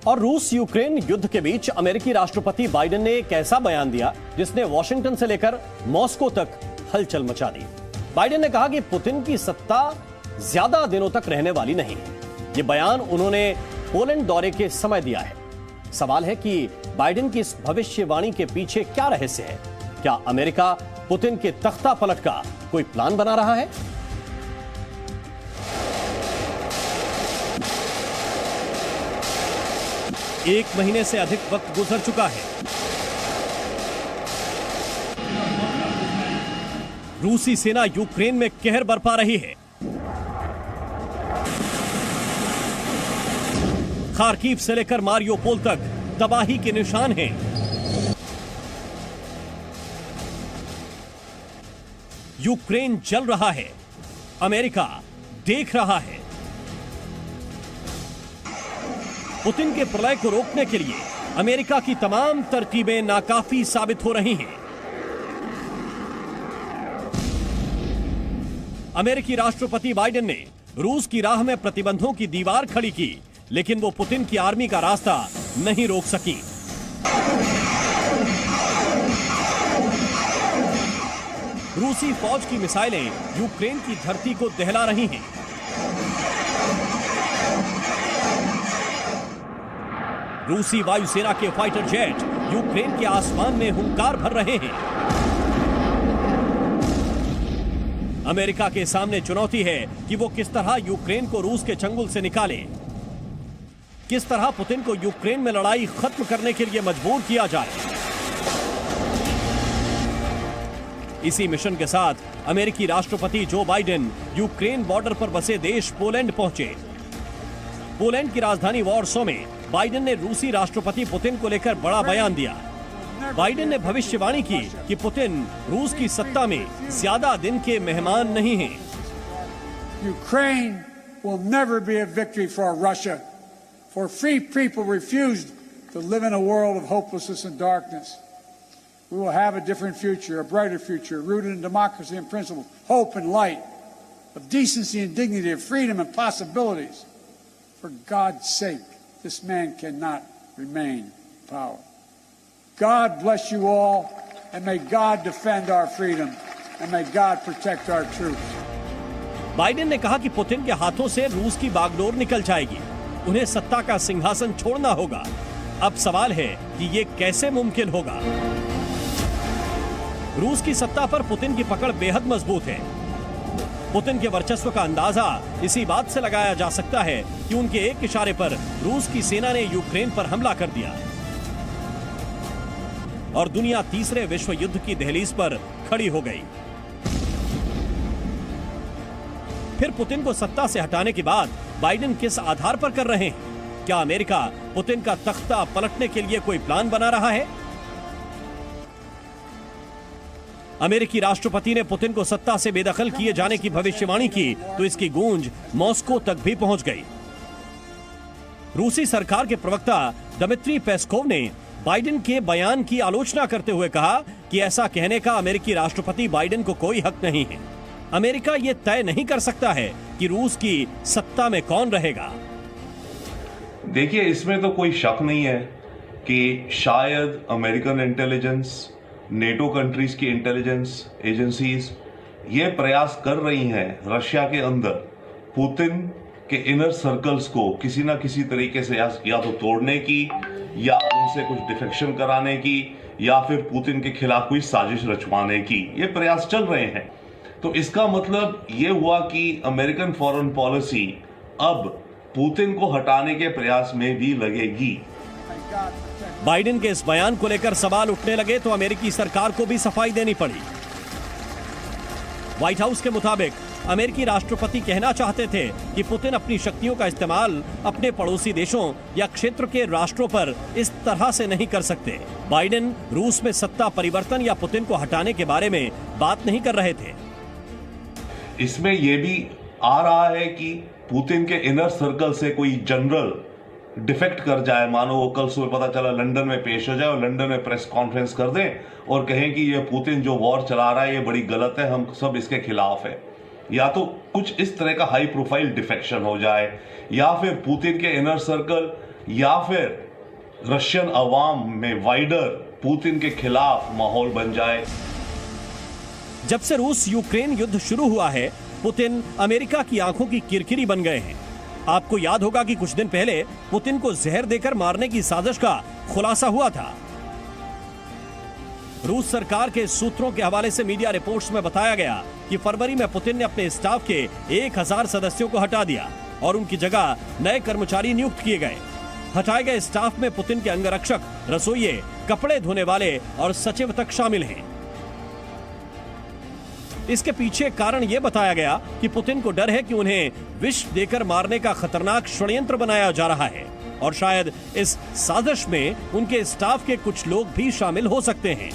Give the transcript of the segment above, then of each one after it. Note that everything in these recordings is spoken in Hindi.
और रूस यूक्रेन युद्ध के बीच अमेरिकी राष्ट्रपति बाइडेन ने एक ऐसा बयान दिया जिसने वॉशिंगटन से लेकर मॉस्को तक हलचल मचा दी। बाइडेन ने कहा कि पुतिन की सत्ता ज्यादा दिनों तक रहने वाली नहीं है। यह बयान उन्होंने पोलैंड दौरे के समय दिया है। सवाल है कि बाइडेन की इस भविष्यवाणी के पीछे क्या रहस्य है? क्या अमेरिका पुतिन के तख्ता पलट का कोई प्लान बना रहा है? एक महीने से अधिक वक्त गुजर चुका है। रूसी सेना यूक्रेन में कहर बरपा रही है। खार्किव से लेकर मारियोपोल तक तबाही के निशान हैं। यूक्रेन जल रहा है, अमेरिका देख रहा है। पुतिन के प्रलय को रोकने के लिए अमेरिका की तमाम तरकीबें नाकाफी साबित हो रही हैं। अमेरिकी राष्ट्रपति बाइडेन ने रूस की राह में प्रतिबंधों की दीवार खड़ी की, लेकिन वो पुतिन की आर्मी का रास्ता नहीं रोक सकी। रूसी फौज की मिसाइलें यूक्रेन की धरती को दहला रही हैं। रूसी वायुसेना के फाइटर जेट यूक्रेन के आसमान में हुंकार भर रहे हैं। अमेरिका के सामने चुनौती है कि वो किस तरह यूक्रेन को रूस के चंगुल से निकाले, किस तरह पुतिन को यूक्रेन में लड़ाई खत्म करने के लिए मजबूर किया जाए। इसी मिशन के साथ अमेरिकी राष्ट्रपति जो बाइडेन यूक्रेन बॉर्डर पर बसे देश पोलैंड पहुंचे। पोलैंड की राजधानी वॉर्सो में बाइडेन ने रूसी राष्ट्रपति पुतिन को लेकर बड़ा बयान दिया। बाइडेन ने भविष्यवाणी की कि पुतिन रूस की सत्ता में ज्यादा दिन के मेहमान नहीं हैं। Ukraine will never be a victory for Russia, for free people refused to live in a world of hopelessness and darkness. We will have a different future, a brighter future, rooted in democracy and principles, hope and light, of decency and dignity, of freedom and possibilities. For God's sake, this man cannot remain in power. God bless you all, and may God defend our freedom, and may God protect our troops. Biden ने कहा कि पुतिन के हाथों से रूस की बागडोर निकल जाएगी, उन्हें सत्ता का सिंहासन छोड़ना होगा। अब सवाल है कि ये कैसे मुमकिन होगा। रूस की सत्ता पर पुतिन की पकड़ बेहद मजबूत है। पुतिन के वर्चस्व का अंदाजा इसी बात से लगाया जा सकता है कि उनके एक इशारे पर रूस की सेना ने यूक्रेन पर हमला कर दिया और दुनिया तीसरे विश्व युद्ध की दहलीज पर खड़ी हो गई। फिर पुतिन को सत्ता से हटाने के बाद बाइडेन किस आधार पर कर रहे हैं? क्या अमेरिका पुतिन का तख्ता पलटने के लिए कोई प्लान बना रहा है? अमेरिकी राष्ट्रपति ने पुतिन को सत्ता से बेदखल किए जाने की भविष्यवाणी की तो इसकी गूंज मॉस्को तक भी पहुंच गई। रूसी सरकार के प्रवक्ता दमित्री पेस्कोव ने बाइडेन के बयान की आलोचना करते हुए कहा कि ऐसा कहने का अमेरिकी राष्ट्रपति बाइडेन को कोई हक नहीं है। अमेरिका ये तय नहीं कर सकता है कि रूस की सत्ता में कौन रहेगा। देखिए, इसमें तो कोई शक नहीं है कि शायद अमेरिकन इंटेलिजेंस, नेटो कंट्रीज की इंटेलिजेंस एजेंसीज ये प्रयास कर रही हैं रशिया के अंदर पुतिन के इनर सर्कल्स को किसी ना किसी तरीके से या तो तोड़ने की, या उनसे कुछ डिफेक्शन कराने की, या फिर पुतिन के खिलाफ कोई साजिश रचवाने की। ये प्रयास चल रहे हैं। तो इसका मतलब ये हुआ कि अमेरिकन फॉरेन पॉलिसी अब पुतिन को हटाने के प्रयास में भी लगेगी। बाइडेन के इस बयान को लेकर सवाल उठने लगे तो अमेरिकी सरकार को भी सफाई देनी पड़ी। व्हाइट हाउस के मुताबिक अमेरिकी राष्ट्रपति कहना चाहते थे कि पुतिन अपनी शक्तियों का इस्तेमाल अपने पड़ोसी देशों या क्षेत्र के राष्ट्रों पर इस तरह से नहीं कर सकते। बाइडेन रूस में सत्ता परिवर्तन या पुतिन को हटाने के बारे में बात नहीं कर रहे थे। इसमें यह भी आ रहा है कि पुतिन के इनर सर्कल से कोई जनरल डिफेक्ट कर जाए, मानो वो कल सुबह पता चला लंदन में पेश हो जाए और लंदन में प्रेस कॉन्फ्रेंस कर दें और कहें कि ये पुतिन जो वॉर चला रहा है ये बड़ी गलत है, हम सब इसके खिलाफ है। या तो कुछ इस तरह का हाई प्रोफाइल डिफेक्शन हो जाए, या फिर पुतिन के इनर सर्कल या फिर रशियन अवाम में वाइडर पुतिन के खिलाफ माहौल बन जाए। जब से रूस यूक्रेन युद्ध शुरू हुआ है, पुतिन अमेरिका की आंखों की किरकिरी बन गए हैं। आपको याद होगा कि कुछ दिन पहले पुतिन को जहर देकर मारने की साजिश का खुलासा हुआ था। रूस सरकार के सूत्रों के हवाले से मीडिया रिपोर्ट्स में बताया गया कि फरवरी में पुतिन ने अपने स्टाफ के 1000 सदस्यों को हटा दिया और उनकी जगह नए कर्मचारी नियुक्त किए गए। हटाए गए स्टाफ में पुतिन के अंगरक्षक, रसोइये, कपड़े धोने वाले और सचिव तक शामिल हैं। इसके पीछे कारण यह बताया गया कि पुतिन को डर है कि उन्हें विष देकर मारने का खतरनाक षड्यंत्र बनाया जा रहा है और शायद इस साजिश में उनके स्टाफ के कुछ लोग भी शामिल हो सकते हैं।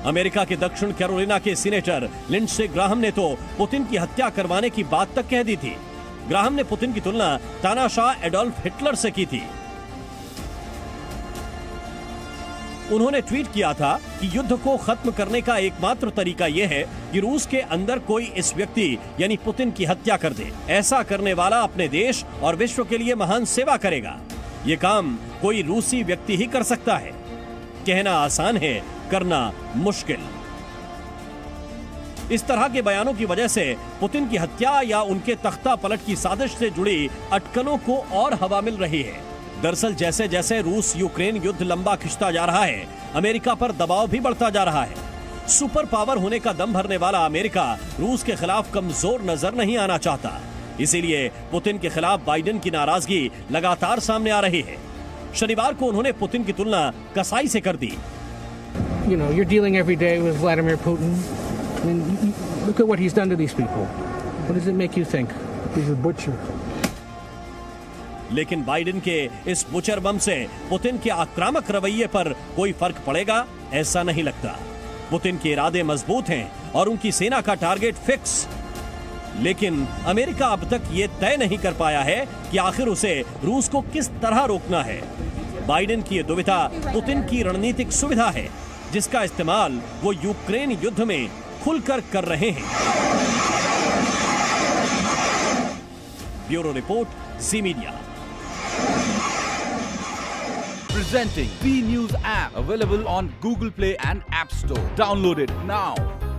अमेरिका के दक्षिण कैरोलिना के सीनेटर लिंडसे ग्राहम ने तो पुतिन की हत्या करवाने की बात तक कह दी थी। ग्राहम ने पुतिन की तुलना तानाशाह एडोल्फ हिटलर से की थी। उन्होंने ट्वीट किया था कि युद्ध को खत्म करने का एकमात्र तरीका यह है कि रूस के अंदर कोई इस व्यक्ति यानी पुतिन की हत्या कर दे। ऐसा करने वाला अपने देश और विश्व के लिए महान सेवा करेगा। यह काम कोई रूसी व्यक्ति ही कर सकता है। कहना आसान है, करना मुश्किल। इस तरह के बयानों की वजह से पुतिन की हत्या या उनके तख्ता पलट की साजिश से जुड़ी अटकलों को और हवा मिल रही है। दरअसल जैसे जैसे रूस यूक्रेन युद्ध लंबा खिंचता जा रहा है, अमेरिका पर दबाव भी बढ़ता जा रहा है। सुपर पावर होने का दम भरने वाला अमेरिका रूस के खिलाफ कमजोर नजर नहीं आना चाहता। इसीलिए पुतिन के खिलाफ बाइडेन की नाराजगी लगातार सामने आ रही है। शनिवार को उन्होंने पुतिन की तुलना कसाई से कर दी। You know, you're dealing every day with Vladimir Putin. I mean, look at what he's done to these people. What does it make you think? He's a butcher. लेकिन बाइडेन के इस बुचर बम से पुतिन के आक्रामक रवैये पर कोई फर्क पड़ेगा, ऐसा नहीं लगता। पुतिन के इरादे मजबूत हैं और उनकी सेना का टारगेट फिक्स। लेकिन अमेरिका अब तक ये तय नहीं कर पाया है कि आखिर उसे रूस को किस तरह रोकना है। बाइडेन की ये दुविधा पुतिन की रणनीतिक सुविधा है, जिसका इस्तेमाल वो यूक्रेन युद्ध में खुलकर कर रहे हैं। Bureau report, ji media. Presenting B News app, available on Google Play and App Store. Download it now.